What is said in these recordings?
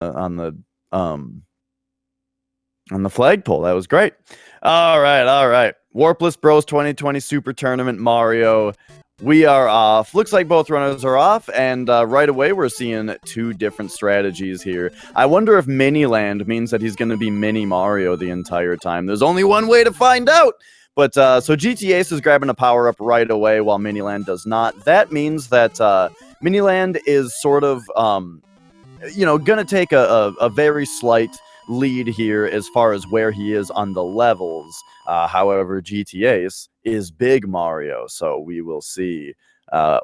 um on the flagpole. That was great. All right. Warpless Bros 2020 Super Tournament Mario. We are off. Looks like both runners are off, and right away we're seeing two different strategies here. I wonder if Miniland means that he's going to be Mini Mario the entire time. There's only one way to find out. But so GTAce is grabbing a power-up right away while Miniland does not. That means that Miniland is sort of, going to take a very slight lead here as far as where he is on the levels. However, GTAce is Big Mario, so we will see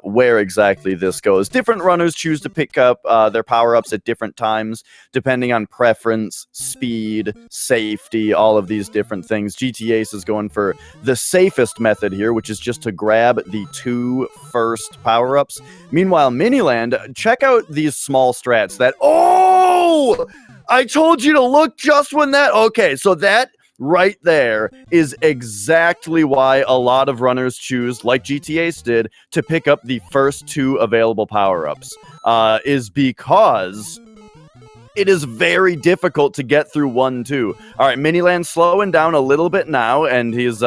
where exactly this goes. Different runners choose to pick up their power-ups at different times, depending on preference, speed, safety, all of these different things. GTAce is going for the safest method here, which is just to grab the 2 first power-ups. Meanwhile, Miniland, check out these small strats that... Oh! I told you to look just when that... Okay, so that right there is exactly why a lot of runners choose, like GTAce did, to pick up the first 2 available power-ups. Is because it is very difficult to get through 1-2. All right, Miniland's slowing down a little bit now, and he's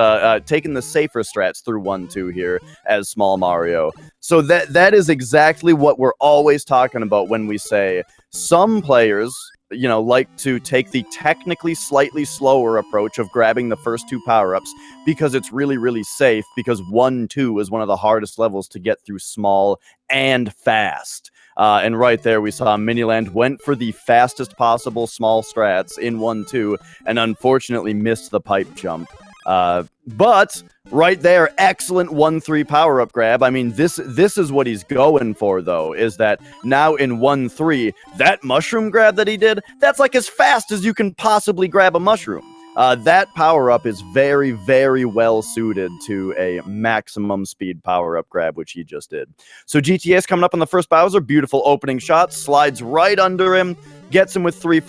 taking the safer strats through 1-2 here as Small Mario. So that is exactly what we're always talking about when we say some players... like to take the technically slightly slower approach of grabbing the first 2 power-ups because it's really, really safe, because 1-2 is one of the hardest levels to get through small and fast. And right there, we saw Miniland went for the fastest possible small strats in 1-2 and unfortunately missed the pipe jump. But right there, excellent 1-3 power-up grab. I mean, this is what he's going for, though, is that now in 1-3, that mushroom grab that he did, that's like as fast as you can possibly grab a mushroom. That power-up is very, very well suited to a maximum speed power-up grab, which he just did. So GTA's coming up on the first Bowser, beautiful opening shot, slides right under him, gets him with 3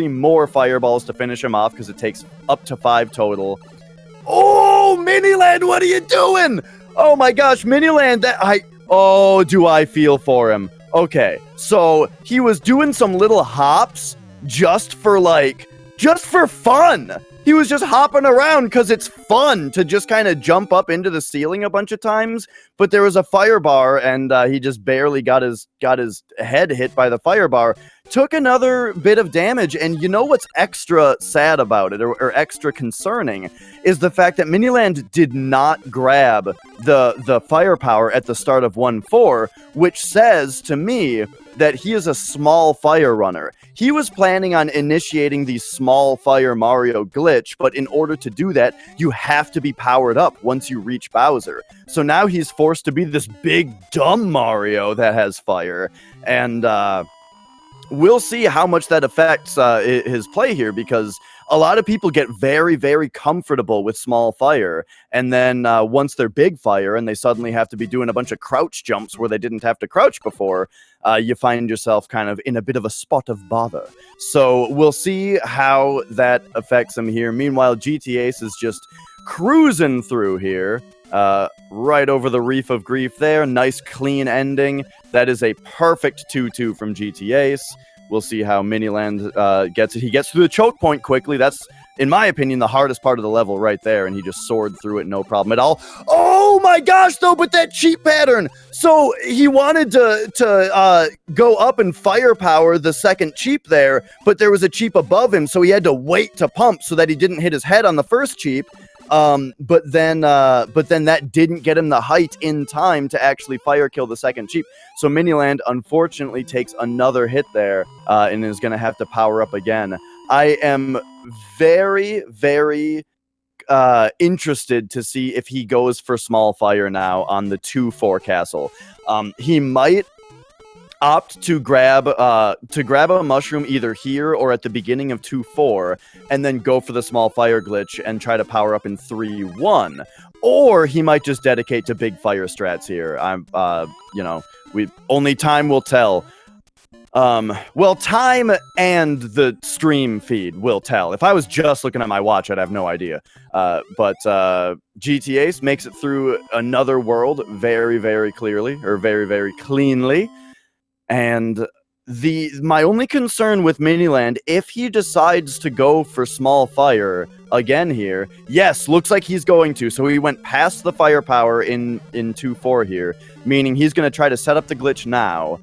more fireballs to finish him off, because it takes up to 5 total. Oh, Miniland, what are you doing? Oh my gosh, Miniland, do I feel for him. Okay, so he was doing some little hops just for fun. He was just hopping around because it's fun to just kind of jump up into the ceiling a bunch of times. But there was a fire bar, and he just barely got his head hit by the fire bar. Took another bit of damage, and you know what's extra sad about it, or extra concerning, is the fact that Miniland did not grab the firepower at the start of 1-4, which says to me that he is a small fire runner. He was planning on initiating the small fire Mario glitch, but in order to do that, you have to be powered up once you reach Bowser. So now he's forced to be this big, dumb Mario that has fire, and we'll see how much that affects his play here, because a lot of people get very, very comfortable with small fire, and then once they're big fire and they suddenly have to be doing a bunch of crouch jumps where they didn't have to crouch before, you find yourself kind of in a bit of a spot of bother. So we'll see how that affects him here. Meanwhile, GTAce is just cruising through here. Right over the Reef of Grief there. Nice, clean ending. That is a perfect 2-2 from GTAce. We'll see how Miniland gets it. He gets through the choke point quickly. That's, in my opinion, the hardest part of the level right there, and he just soared through it, no problem at all. Oh my gosh, though, but that cheap pattern! So he wanted to go up and firepower the second cheap there, but there was a cheap above him, so he had to wait to pump so that he didn't hit his head on the first cheap. But then that didn't get him the height in time to actually fire kill the second cheap. So Miniland unfortunately takes another hit there, and is going to have to power up again. I am very, very interested to see if he goes for small fire now on the 2-4 castle. He might opt to grab a mushroom either here or at the beginning of 2-4, and then go for the small fire glitch and try to power up in 3-1. Or he might just dedicate to big fire strats here. Only time will tell. Well, time and the stream feed will tell. If I was just looking at my watch, I'd have no idea. But GTAce makes it through another world very, very clearly, or very, very cleanly. And My only concern with Miniland, if he decides to go for small fire again here, yes, looks like he's going to. So he went past the firepower in 2-4 here, meaning he's going to try to set up the glitch now.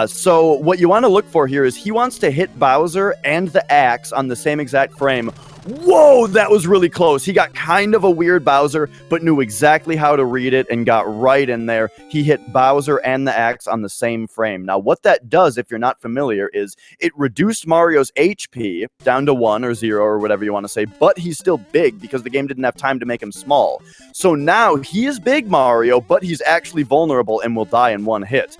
So what you want to look for here is he wants to hit Bowser and the axe on the same exact frame. Whoa, that was really close. He got kind of a weird Bowser, but knew exactly how to read it and got right in there. He hit Bowser and the axe on the same frame. Now, what that does, if you're not familiar, is it reduced Mario's HP down to 1 or 0 or whatever you want to say, but he's still big because the game didn't have time to make him small. So now he is big Mario, but he's actually vulnerable and will die in one hit.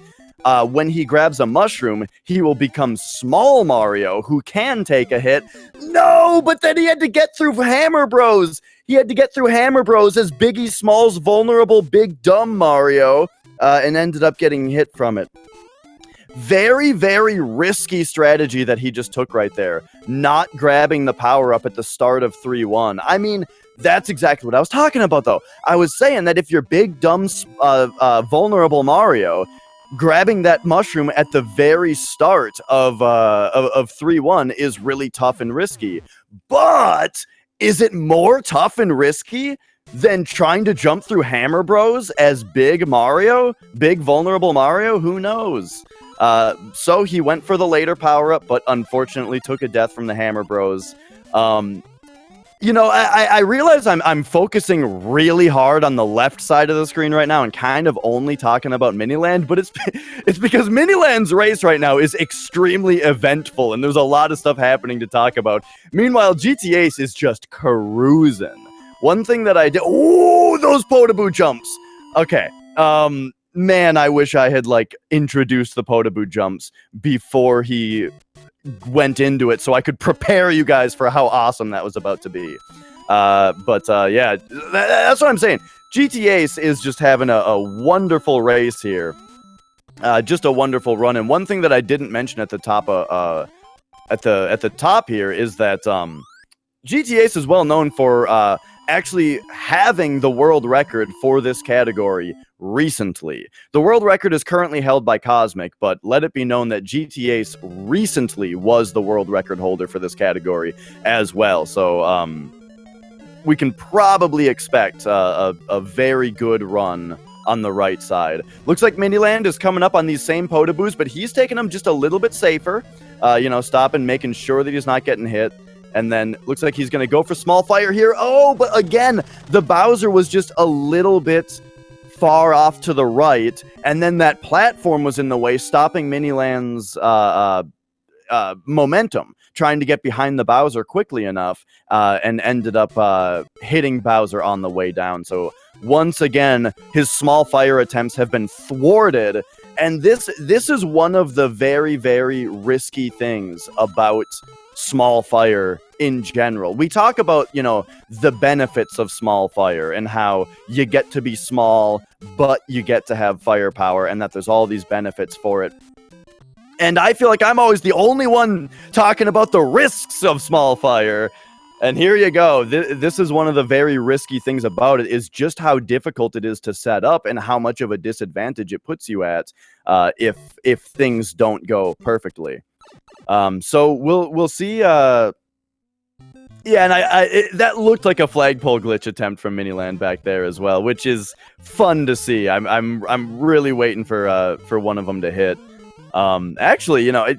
When he grabs a mushroom, he will become small Mario, who can take a hit. No, but then he had to get through Hammer Bros. He had to get through Hammer Bros as Biggie Small's vulnerable big dumb Mario, and ended up getting hit from it. Very, very risky strategy that he just took right there. Not grabbing the power-up at the start of 3-1. I mean, that's exactly what I was talking about, though. I was saying that if you're big, dumb, vulnerable Mario, grabbing that mushroom at the very start of 3-1 is really tough and risky. But is it more tough and risky than trying to jump through Hammer Bros as big Mario? Big vulnerable Mario? Who knows? So he went for the later power-up, but unfortunately took a death from the Hammer Bros. You know, I realize I'm focusing really hard on the left side of the screen right now and kind of only talking about Miniland, but it's because Miniland's race right now is extremely eventful, and there's a lot of stuff happening to talk about. Meanwhile, GTAce is just cruising. One thing that I did... Ooh, those Potaboo jumps! Okay, man, I wish I had, like, introduced the Potaboo jumps before he went into it so I could prepare you guys for how awesome that was about to be. Yeah, that's what I'm saying. GTAce is just having a wonderful race here. Just a wonderful run. And one thing that I didn't mention at the top at the top here is that GTAce is well known for actually having the world record for this category recently. The world record is currently held by Cosmic, but let it be known that GTAce recently was the world record holder for this category as well. So we can probably expect a very good run on the right side. Looks like Miniland is coming up on these same Potaboos, but he's taking them just a little bit safer. You know, stopping, making sure that he's not getting hit. And then looks like he's going to go for small fire here. Oh, but again, the Bowser was just a little bit far off to the right. And then that platform was in the way, stopping Miniland's momentum, trying to get behind the Bowser quickly enough, and ended up hitting Bowser on the way down. So once again, his small fire attempts have been thwarted. And this is one of the very, very risky things about small fire in general. We talk about, you know, the benefits of small fire and how you get to be small, but you get to have firepower, and that there's all these benefits for it. And I feel like I'm always the only one talking about the risks of small fire. And here you go. This is one of the very risky things about it, is just how difficult it is to set up and how much of a disadvantage it puts you at if things don't go perfectly. So we'll see. Yeah, and that looked like a flagpole glitch attempt from Miniland back there as well, which is fun to see. I'm really waiting for one of them to hit. Actually, you know,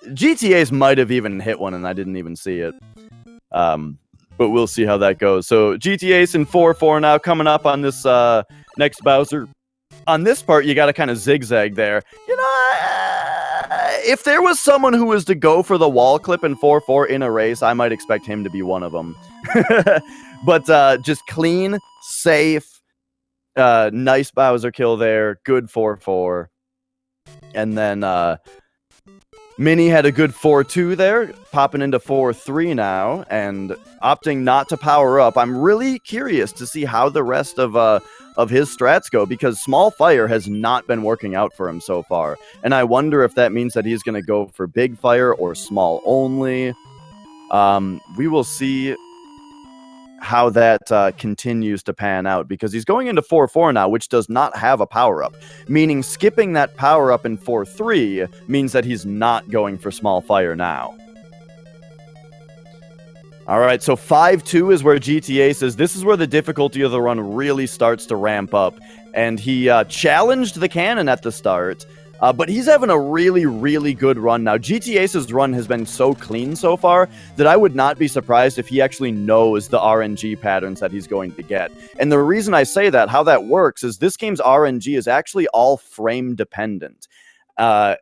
GTA's might have even hit one, and I didn't even see it. But we'll see how that goes. So GTAce in 4-4 now, coming up on this next Bowser. On this part, you got to kind of zigzag there. You know, if there was someone who was to go for the wall clip in 4-4 in a race, I might expect him to be one of them. But just clean, safe, nice Bowser kill there. Good 4-4. And then Mini had a good 4-2 there, popping into 4-3 now, and opting not to power up. I'm really curious to see how the rest of his strats go, because small fire has not been working out for him so far. And I wonder if that means that he's going to go for big fire or small only. We will see. continues to pan out, because he's going into 4-4 now, which does not have a power-up, meaning skipping that power-up in 4-3 means that he's not going for small fire now. All right, so 5-2 is where GTAce is. This is where the difficulty of the run really starts to ramp up, and he challenged the cannon at the start, but he's having a really, really good run now. GTAce's run has been so clean so far that I would not be surprised if he actually knows the RNG patterns that he's going to get. And the reason I say that, how that works, is this game's RNG is actually all frame dependent. And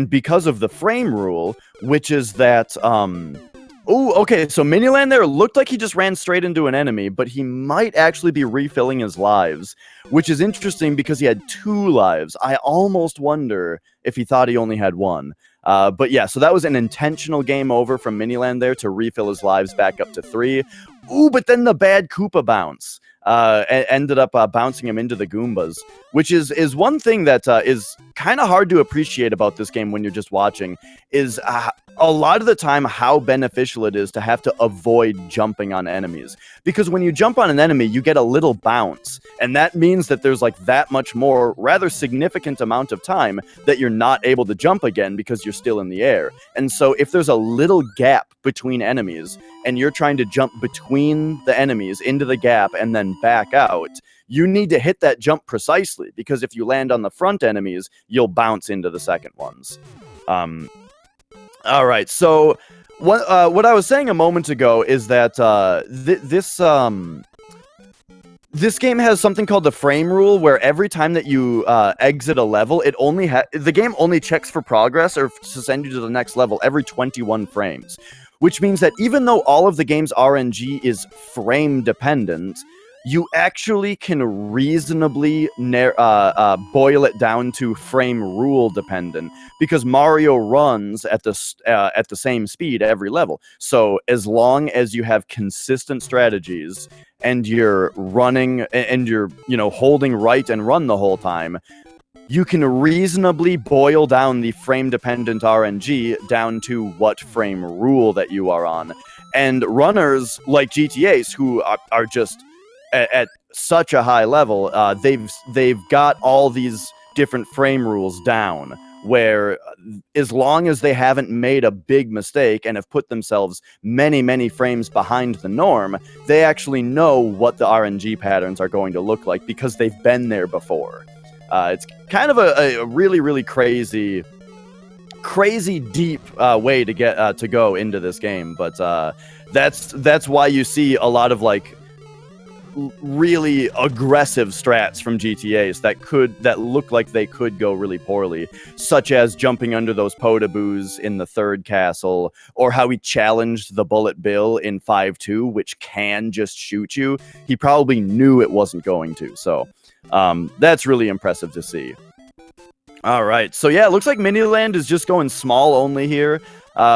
because of the frame rule, which is that... Oh, okay, so Miniland there looked like he just ran straight into an enemy, but he might actually be refilling his lives, which is interesting because he had 2 lives. I almost wonder if he thought he only had 1. But yeah, so that was an intentional game over from Miniland there to refill his lives back up to 3. Ooh, but then the bad Koopa bounce ended up bouncing him into the Goombas, which is one thing that is kind of hard to appreciate about this game when you're just watching, is a lot of the time how beneficial it is to have to avoid jumping on enemies. Because when you jump on an enemy, you get a little bounce, and that means that there's like that much more rather significant amount of time that you're not able to jump again because you're still in the air. And so if there's a little gap between enemies, and you're trying to jump between the enemies into the gap and then back out, you need to hit that jump precisely, because if you land on the front enemies, you'll bounce into the second ones. All right, so what I was saying a moment ago is that this game has something called the frame rule, where every time that you exit a level, the game only checks for progress or to send you to the next level every 21 frames. Which means that even though all of the game's RNG is frame dependent, you actually can reasonably boil it down to frame rule dependent, because Mario runs at the same speed every level. So as long as you have consistent strategies and you're running and you're holding right and run the whole time, you can reasonably boil down the frame-dependent RNG down to what frame rule that you are on. And runners like GTAce, who are just at such a high level, they've got all these different frame rules down, where as long as they haven't made a big mistake and have put themselves many, many frames behind the norm, they actually know what the RNG patterns are going to look like because they've been there before. It's kind of a really, really crazy deep way to get to go into this game, but that's why you see a lot of like really aggressive strats from GTA's that look like they could go really poorly, such as jumping under those Potaboos in the third castle, or how he challenged the Bullet Bill in 5-2, which can just shoot you. He probably knew it wasn't going to, so that's really impressive to see. All right, so yeah, it looks like Miniland is just going small only here,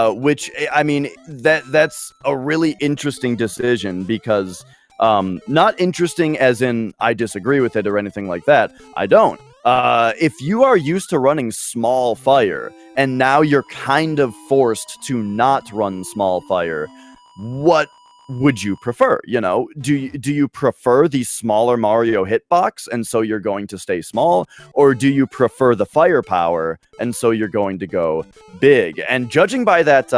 which, I mean, that's a really interesting decision, because not interesting as in I disagree with it or anything like that. I don't. If you are used to running small fire, and now you're kind of forced to not run small fire, what would you prefer? Do you prefer the smaller Mario hitbox, and so you're going to stay small, or do you prefer the firepower, and so you're going to go big? And judging by that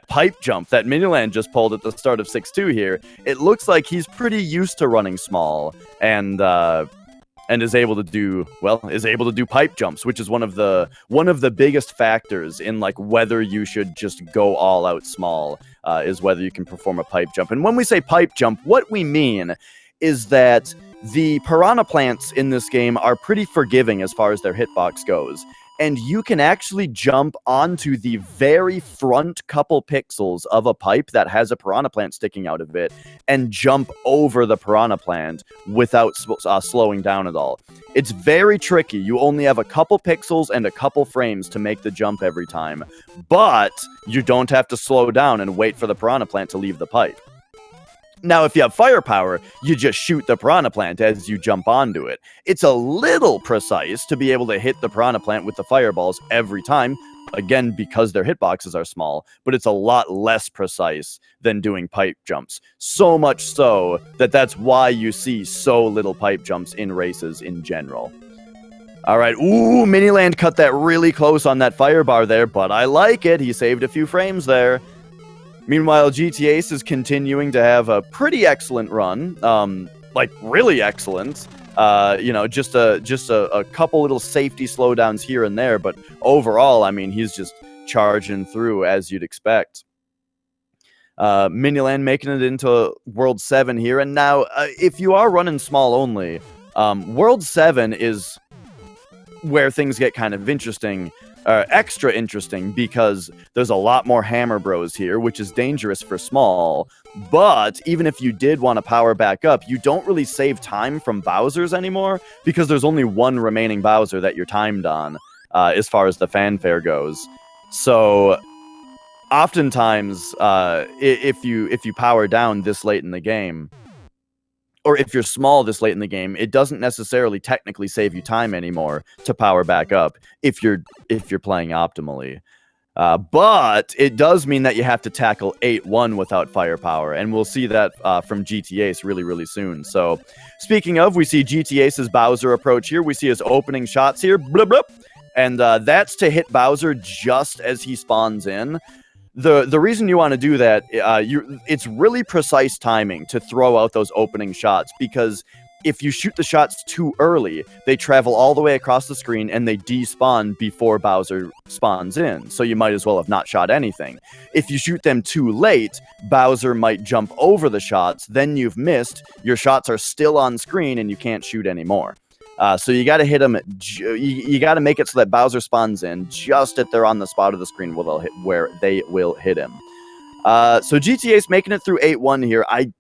pipe jump that Miniland just pulled at the start of 6-2 here, it looks like he's pretty used to running small, and is able to do pipe jumps, which is one of the biggest factors in like whether you should just go all out small, is whether you can perform a pipe jump. And when we say pipe jump, what we mean is that the piranha plants in this game are pretty forgiving as far as their hitbox goes. And you can actually jump onto the very front couple pixels of a pipe that has a piranha plant sticking out of it, and jump over the piranha plant without slowing down at all. It's very tricky. You only have a couple pixels and a couple frames to make the jump every time, but you don't have to slow down and wait for the piranha plant to leave the pipe. Now, if you have firepower, you just shoot the piranha plant as you jump onto it. It's a little precise to be able to hit the piranha plant with the fireballs every time, again, because their hitboxes are small, but it's a lot less precise than doing pipe jumps. So much so that that's why you see so little pipe jumps in races in general. All right, ooh, Miniland cut that really close on that fire bar there, but I like it. He saved a few frames there. Meanwhile, GTAce is continuing to have a pretty excellent run, like really excellent. You know, just a couple little safety slowdowns here and there, but overall, I mean, he's just charging through as you'd expect. Miniland making it into World 7 here, and now if you are running small only, World 7 is where things get kind of interesting, extra interesting, because there's a lot more hammer bros here, which is dangerous for small. But even if you did want to power back up, you don't really save time from Bowsers anymore, because there's only one remaining Bowser that you're timed on, as far as the fanfare goes. So oftentimes, if you power down this late in the game, or if you're small this late in the game, it doesn't necessarily technically save you time anymore to power back up if you're playing optimally. But it does mean that you have to tackle 8-1 without firepower, and we'll see that from GTAce really, really soon. So, speaking of, we see GTAce's Bowser approach here. We see his opening shots here, blub, blub, and that's to hit Bowser just as he spawns in. The reason you want to do that, it's really precise timing to throw out those opening shots, because if you shoot the shots too early, they travel all the way across the screen and they despawn before Bowser spawns in, so you might as well have not shot anything. If you shoot them too late, Bowser might jump over the shots, then you've missed, your shots are still on screen, and you can't shoot anymore. So you got to hit them. You got to make it so that Bowser spawns in just if they're on the spot of the screen where they will hit him. So GTA's making it through 8-1 here. I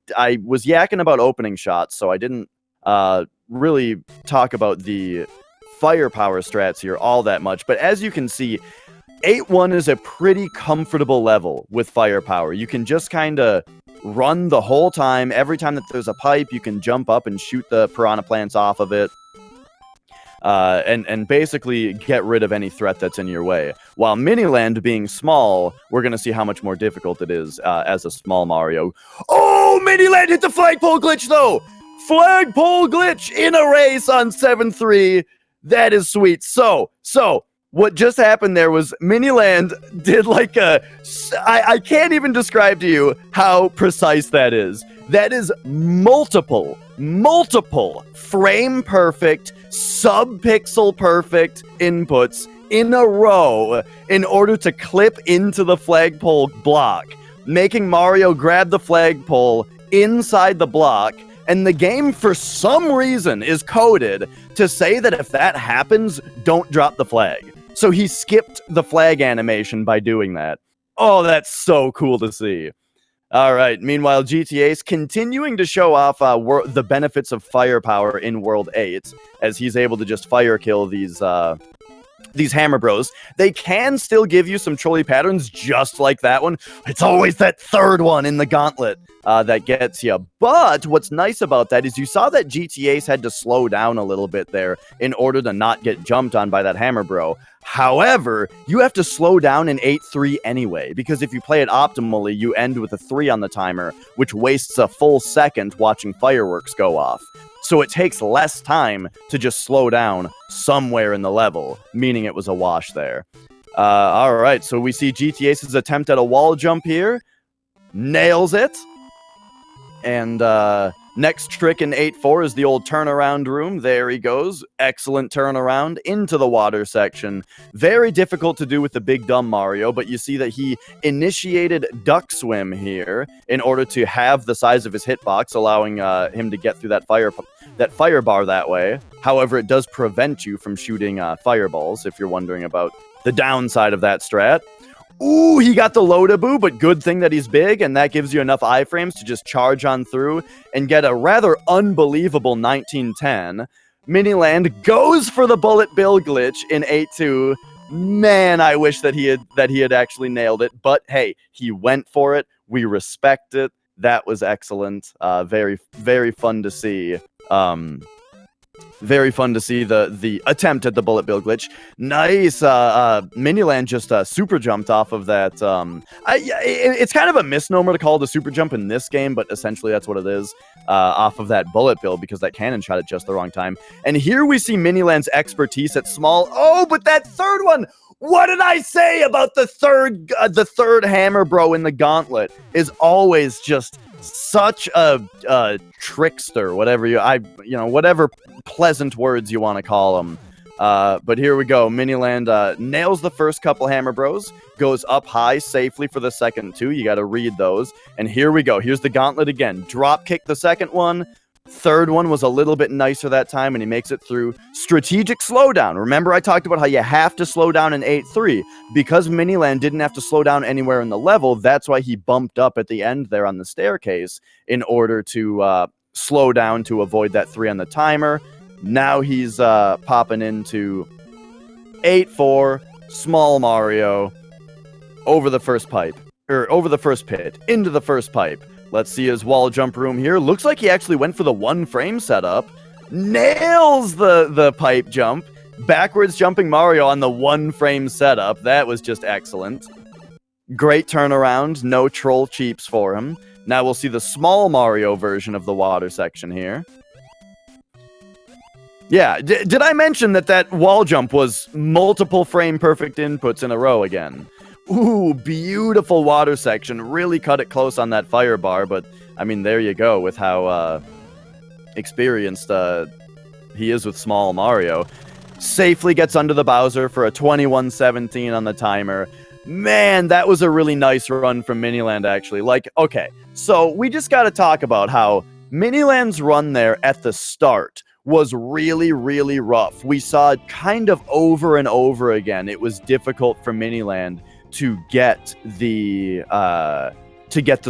was yakking about opening shots, so I didn't really talk about the firepower strats here all that much. But as you can see, 8-1 is a pretty comfortable level with firepower. You can just kind of run the whole time. Every time that there's a pipe, you can jump up and shoot the piranha plants off of it. And basically get rid of any threat that's in your way. While Miniland being small, we're going to see how much more difficult it is as a small Mario. Oh, Miniland hit the flagpole glitch, though! Flagpole glitch in a race on 7-3. That is sweet. So, what just happened there was Miniland did like I can't even describe to you how precise that is. That is multiple frame perfect, sub-pixel perfect inputs in a row in order to clip into the flagpole block, making Mario grab the flagpole inside the block. And the game, for some reason, is coded to say that if that happens, don't drop the flag. So he skipped the flag animation by doing that. Oh, that's so cool to see. All right. Meanwhile, GTA's continuing to show off the benefits of firepower in World 8, as he's able to just fire kill these hammer bros. They can still give you some trolley patterns just like that one. It's always that third one in the gauntlet that gets you. But what's nice about that is you saw that GTA's had to slow down a little bit there in order to not get jumped on by that hammer bro. However, you have to slow down in 8-3 anyway, because if you play it optimally, you end with a 3 on the timer, which wastes a full second watching fireworks go off. So it takes less time to just slow down somewhere in the level, meaning it was a wash there. All right, so we see GTAce's attempt at a wall jump here. Nails it. And next trick in 8-4 is the old turnaround room. There he goes. Excellent turnaround into the water section. Very difficult to do with the big dumb Mario, but you see that he initiated duck swim here in order to have the size of his hitbox, allowing him to get through that fire bar that way. However, it does prevent you from shooting fireballs, if you're wondering about the downside of that strat. Ooh, he got the Lodaboo, but good thing that he's big, and that gives you enough iframes to just charge on through and get a rather unbelievable 1910. Miniland goes for the bullet bill glitch in 8-2. Man, I wish that he had actually nailed it, but hey, he went for it. We respect it. That was excellent. Very, very fun to see. Very fun to see the attempt at the bullet bill glitch. Nice. Miniland just super jumped off of that. It's kind of a misnomer to call it a super jump in this game, but essentially that's what it is. Off of that bullet bill because that cannon shot at just the wrong time. And here we see Miniland's expertise at small. Oh, but that third one. What did I say about the third hammer bro in the gauntlet is always just such a trickster, whatever pleasant words you want to call them. But here we go. Miniland nails the first couple hammer bros, goes up high safely for the second two. You got to read those. And here we go. Here's the gauntlet again. Drop kick the second one. Third one was a little bit nicer that time, and he makes it through. Strategic slowdown. Remember I talked about how you have to slow down in 8-3. Because Miniland didn't have to slow down anywhere in the level, that's why he bumped up at the end there on the staircase in order to slow down to avoid that 3 on the timer. Now he's popping into 8-4, small Mario, over the first pipe. Over the first pit, into the first pipe. Let's see his wall jump room here. Looks like he actually went for the 1 frame setup. Nails the pipe jump. Backwards jumping Mario on the 1 frame setup. That was just excellent. Great turnaround. No troll cheeps for him. Now we'll see the small Mario version of the water section here. Yeah, did I mention that wall jump was multiple frame perfect inputs in a row again? Ooh, beautiful water section. Really cut it close on that fire bar, but, I mean, there you go with how experienced he is with small Mario. Safely gets under the Bowser for a 21-17 on the timer. Man, that was a really nice run from Miniland, actually. Like, okay, so we just got to talk about how Miniland's run there at the start was really, really rough. We saw it kind of over and over again. It was difficult for Miniland to get the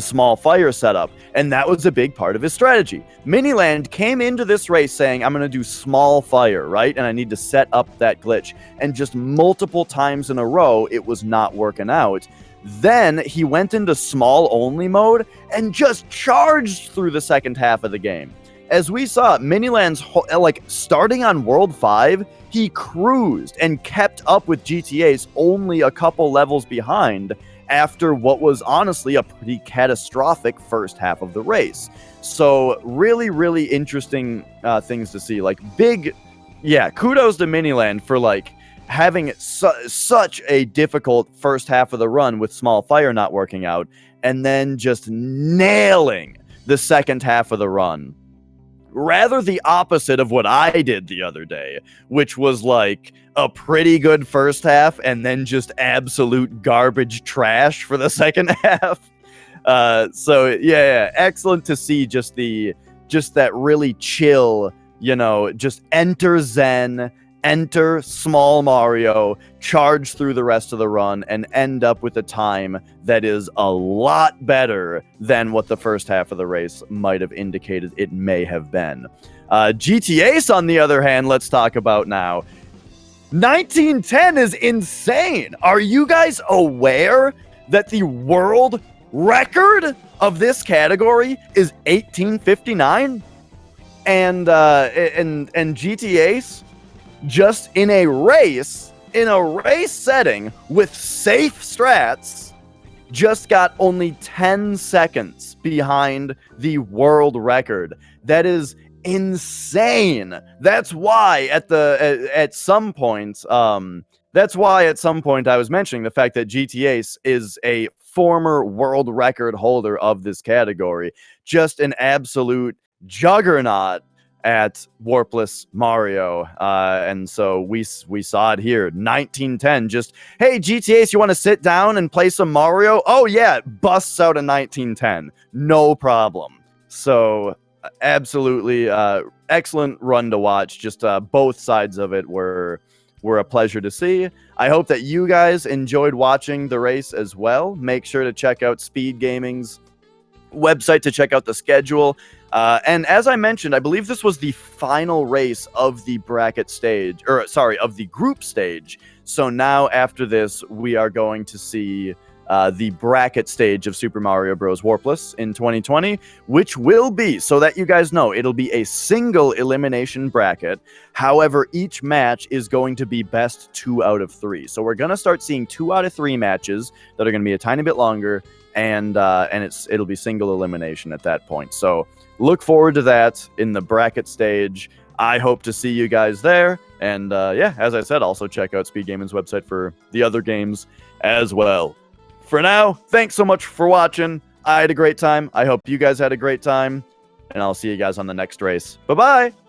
small fire setup, and that was a big part of his strategy. Miniland came into this race saying, I'm going to do small fire, right? And I need to set up that glitch. And just multiple times in a row, it was not working out. Then he went into small only mode and just charged through the second half of the game. As we saw, Miniland's, starting on World 5, he cruised and kept up with GTAce only a couple levels behind after what was honestly a pretty catastrophic first half of the race. So really, really interesting things to see. Kudos to Miniland for having such a difficult first half of the run with small fire not working out, and then just nailing the second half of the run. Rather the opposite of what I did the other day, which was a pretty good first half and then just absolute garbage trash for the second half. So yeah, excellent to see just that really chill, just enter Zen, enter small Mario, charge through the rest of the run, and end up with a time that is a lot better than what the first half of the race might have indicated it may have been. GTAce, on the other hand, let's talk about now. 1910 is insane. Are you guys aware that the world record of this category is 1859? And GTAce, just in a race setting with safe strats, just got only 10 seconds behind the world record. That is insane. That's why at some point I was mentioning the fact that GTAce is a former world record holder of this category. Just an absolute juggernaut at Warpless Mario, and so we saw it here. 1910, just, hey GTAce, you want to sit down and play some Mario? Oh yeah, busts out a 1910, no problem. So absolutely excellent run to watch. Just both sides of it were a pleasure to see. I hope that you guys enjoyed watching the race as well. Make sure to check out SpeedGaming's website to check out the schedule. And as I mentioned, I believe this was the final race of the bracket stage, of the group stage. So now after this, we are going to see the bracket stage of Super Mario Bros. Warpless in 2020, which will be, so that you guys know, it'll be a single elimination bracket. However, each match is going to be best 2 out of 3. So we're going to start seeing 2 out of 3 matches that are going to be a tiny bit longer, and it'll be single elimination at that point. So look forward to that in the bracket stage. I hope to see you guys there. And yeah, as I said, also check out SpeedGaming's website for the other games as well. For now, thanks so much for watching. I had a great time. I hope you guys had a great time. And I'll see you guys on the next race. Bye-bye!